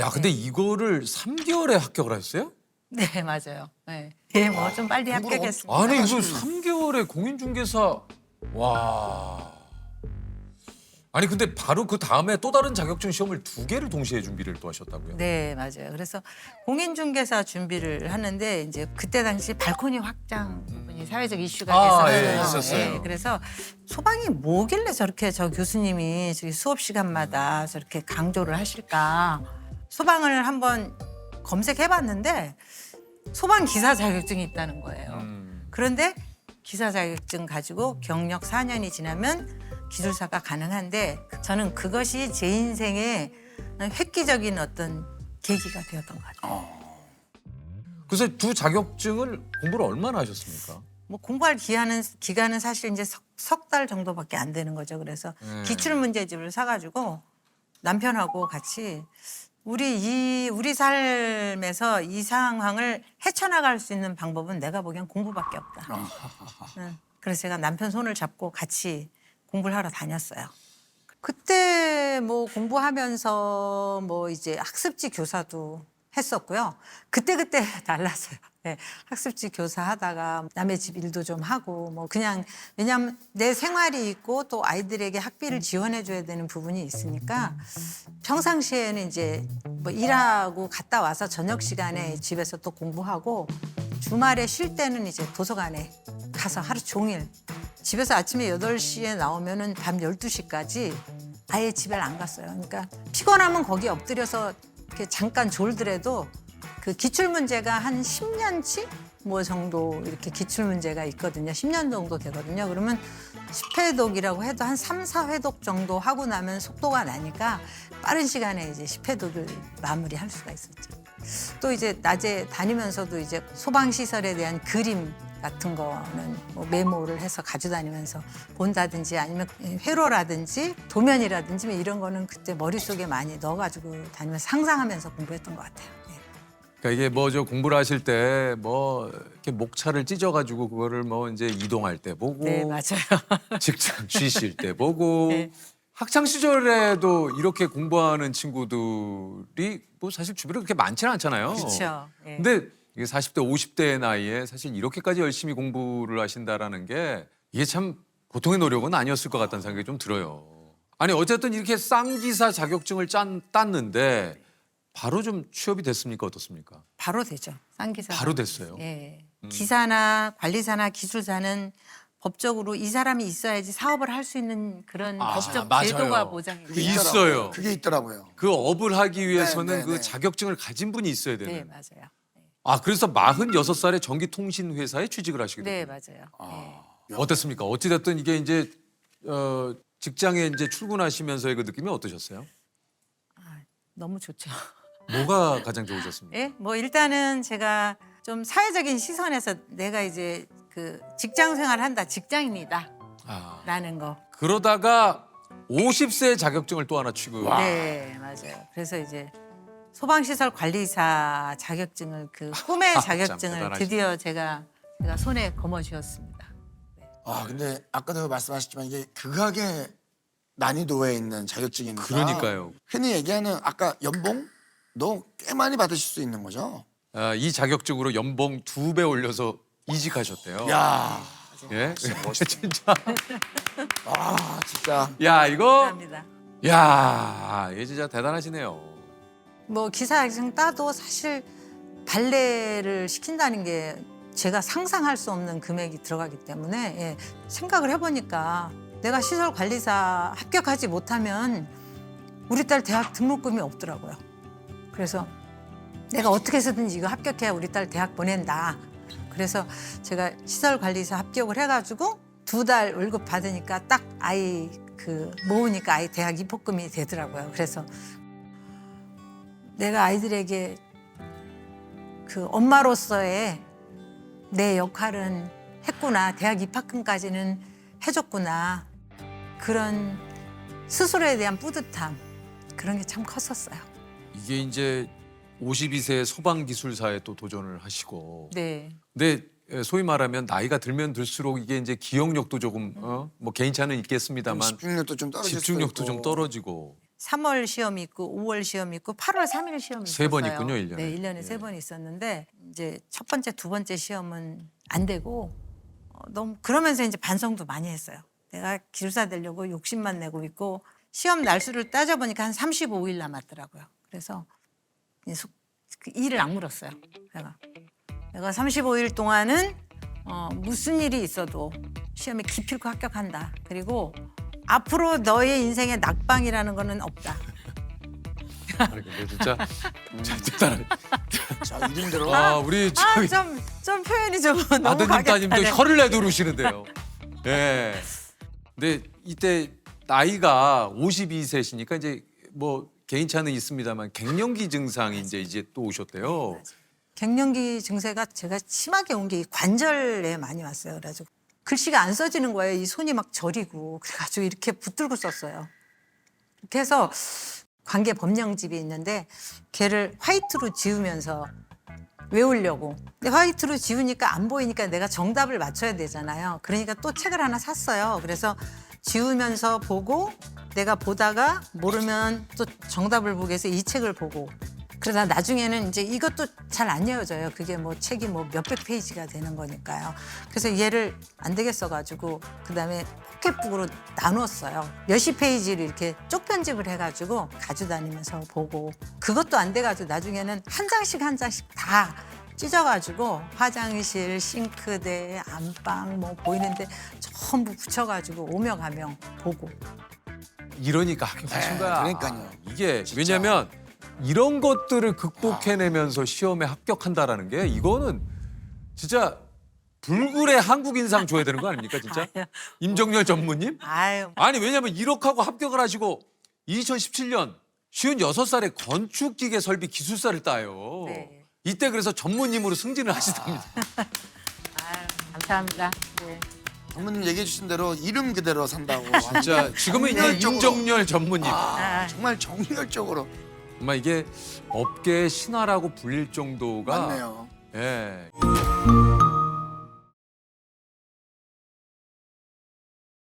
야, 근데 이거를 3개월에 합격을 하셨어요? 네, 맞아요. 네, 뭐 좀 빨리 합격했습니다. 아니, 이거 3개월에 공인중개사. 와. 아니, 근데 바로 그 다음에 또 다른 자격증 시험을 2개를 동시에 준비를 또 하셨다고요? 네, 맞아요. 그래서 공인중개사 준비를 하는데 이제 그때 당시 발코니 확장 부분이 사회적 이슈가 예, 됐었어요. 있었어요. 그래서 소방이 뭐길래 저렇게 저 교수님이 저기 수업 시간마다 저렇게 강조를 하실까? 소방을 한번 검색해봤는데 소방 기사 자격증이 있다는 거예요. 그런데 기사 자격증 가지고 경력 4년이 지나면 기술사가 가능한데 저는 그것이 제 인생의 획기적인 어떤 계기가 되었던 것 같아요. 그래서 두 자격증을 공부를 얼마나 하셨습니까? 뭐 공부할 기간은 사실 이제 석 달 정도밖에 안 되는 거죠. 그래서 기출 문제집을 사가지고 남편하고 같이 우리 삶에서 이 상황을 헤쳐나갈 수 있는 방법은 내가 보기엔 공부밖에 없다. 응. 그래서 제가 남편 손을 잡고 같이 공부를 하러 다녔어요. 그때 뭐 공부하면서 뭐 이제 학습지 교사도 했었고요. 그때 달랐어요. 네, 학습지 교사 하다가 남의 집 일도 좀 하고 뭐 그냥 왜냐하면 내 생활이 있고 또 아이들에게 학비를 지원해 줘야 되는 부분이 있으니까 평상시에는 이제 뭐 일하고 갔다 와서 저녁 시간에 집에서 또 공부하고 주말에 쉴 때는 이제 도서관에 가서 하루 종일 집에서 아침에 8시에 나오면은 밤 12시까지 아예 집에 안 갔어요. 그러니까 피곤하면 거기 엎드려서 이렇게 잠깐 졸더라도 그 기출 문제가 한 10년치 뭐 정도 이렇게 기출 문제가 있거든요. 10년 정도 되거든요. 그러면 10회독이라고 해도 한 3, 4회독 정도 하고 나면 속도가 나니까 빠른 시간에 이제 10회독을 마무리할 수가 있었죠. 또 이제 낮에 다니면서도 이제 소방시설에 대한 그림 같은 거는 뭐 메모를 해서 가져다니면서 본다든지 아니면 회로라든지 도면이라든지 뭐 이런 거는 그때 머릿속에 많이 넣어가지고 다니면서 상상하면서 공부했던 것 같아요. 네. 그러니까 이게 뭐 저 공부를 하실 때 뭐 이렇게 목차를 찢어가지고 그거를 뭐 이제 이동할 때 보고, 네, 맞아요. 직장 쉬실 때 보고, 네. 학창 시절에도 이렇게 공부하는 친구들이 뭐 사실 주변에 그렇게 많지는 않잖아요. 그렇죠. 네. 근데 이게 40대, 50대의 나이에 사실 이렇게까지 열심히 공부를 하신다라는 게 이게 참 보통의 노력은 아니었을 것 같다는 생각이 좀 들어요. 아니 어쨌든 이렇게 쌍기사 자격증을 땄는데 바로 좀 취업이 됐습니까? 어떻습니까? 바로 되죠. 쌍기사. 바로 됐어요. 예. 기사나 관리사나 기술사는 법적으로 이 사람이 있어야지 사업을 할 수 있는 그런 법적 맞아요. 제도가 보장이 그게 돼요. 있어요. 그게 있더라고요. 그 업을 하기 위해서는 네, 그 네. 자격증을 가진 분이 있어야 되는. 네, 맞아요. 아 그래서 46살에 전기통신회사에 취직을 하시게 네, 됐어요. 맞아요. 네. 어땠습니까? 어찌됐든 이게 이제 직장에 이제 출근하시면서의 그 느낌이 어떠셨어요? 너무 좋죠. 뭐가 가장 좋으셨습니까? 예? 뭐 일단은 제가 좀 사회적인 시선에서 내가 이제 그 직장 생활한다, 직장인이다 아, 라는 거. 그러다가 50세 자격증을 또 하나 취급. 네, 맞아요. 그래서 이제 소방시설 관리사 자격증을 그 꿈의 참 자격증을 대단하시네. 드디어 제가 손에 거머쥐었습니다. 아 근데 아까도 말씀하셨지만 이게 극악의 난이도에 있는 자격증이니까. 그러니까요. 흔히 얘기하는 아까 연봉도 꽤 많이 받으실 수 있는 거죠. 아, 이 자격증으로 연봉 2배 올려서 이직하셨대요. 야, 예? 진짜. 아 진짜. 야 이거. 감사합니다. 야 이게 진짜 대단하시네요. 뭐 기사 자격증 따도 사실 발레를 시킨다는 게 제가 상상할 수 없는 금액이 들어가기 때문에 예, 생각을 해보니까 내가 시설 관리사 합격하지 못하면 우리 딸 대학 등록금이 없더라고요. 그래서 내가 어떻게 해서든지 이거 합격해야 우리 딸 대학 보낸다. 그래서 제가 시설 관리사 합격을 해가지고 2달 월급 받으니까 딱 아이 그 모으니까 아이 대학 입학금이 되더라고요. 그래서 내가 아이들에게 그 엄마로서의 내 역할은 했구나. 대학 입학금까지는 해줬구나. 그런 스스로에 대한 뿌듯함. 그런 게 참 컸었어요. 이게 이제 52세 소방기술사에 또 도전을 하시고. 네. 근데 소위 말하면 나이가 들면 들수록 이게 이제 기억력도 조금 뭐 개인차는 있겠습니다만 집중력도 좀 떨어질 수도 집중력도 있고. 좀 떨어지고. 3월 시험이 있고 5월 시험이 있고 8월 3일 시험이 있었어요. 세 번 있군요, 1년에. 네, 1년에 예. 3번 있었는데 이제 첫 번째, 두 번째 시험은 안 되고 너무 그러면서 이제 반성도 많이 했어요. 내가 기술사 되려고 욕심만 내고 있고 시험 날수를 따져보니까 한 35일 남았더라고요. 그래서 그 일을 악물었어요. 내가 35일 동안은 무슨 일이 있어도 시험에 기필코 합격한다. 그리고 앞으로 너의 인생에 낙방이라는 거는 없다. 아니, 근데 진짜 잘 대단해. 자, 이름대로 아, 우리 저기 좀 표현이 좀 너무 아드님 따님도 과격하네. 혀를 내두르시는데요. 예. 근데 이때 나이가 52세시니까 이제 뭐 개인차는 있습니다만 갱년기 증상이 이제 또 오셨대요. 갱년기 증세가 제가 심하게 온 게 관절에 많이 왔어요. 그래가지고 글씨가 안 써지는 거예요. 이 손이 막 저리고 그래가지고 이렇게 붙들고 썼어요. 그렇게 해서 관계 법령집이 있는데 걔를 화이트로 지우면서 외우려고. 근데 화이트로 지우니까 안 보이니까 내가 정답을 맞춰야 되잖아요. 그러니까 또 책을 하나 샀어요. 그래서 지우면서 보고 내가 보다가 모르면 또 정답을 보기 위해서 이 책을 보고 그러다 나중에는 이제 이것도 잘 안 외워져요. 그게 뭐 책이 뭐 몇백 페이지가 되는 거니까요. 그래서 얘를 안 되겠어 가지고 그다음에 포켓북으로 나눴어요. 몇십 페이지를 이렇게 쪽 편집을 해가지고 가져다니면서 보고 그것도 안 돼가지고 나중에는 한 장씩 다 찢어가지고 화장실, 싱크대, 안방 뭐 보이는데 전부 붙여가지고 오며 가며 보고. 이러니까 합격하신 네, 거야. 그러니까요. 이게 진짜. 왜냐면 이런 것들을 극복해내면서 시험에 합격한다라는 게 이거는 진짜 불굴의 한국인상 줘야 되는 거 아닙니까 진짜? 아유. 임정열 전무님? 아유. 아니 왜냐면 이렇게 하고 합격을 하시고 2017년 56살에 건축기계 설비 기술사를 따요. 네. 이때 그래서 전무님으로 승진을 하시답니다. 아유, 감사합니다. 네. 장모님 얘기해 주신 대로 이름 그대로 산다고. 진짜 지금은 이제 정열적으로. 임정열 전무님. 아, 정말 정열적으로 정말 이게 업계의 신화라고 불릴 정도가 맞네요. 예.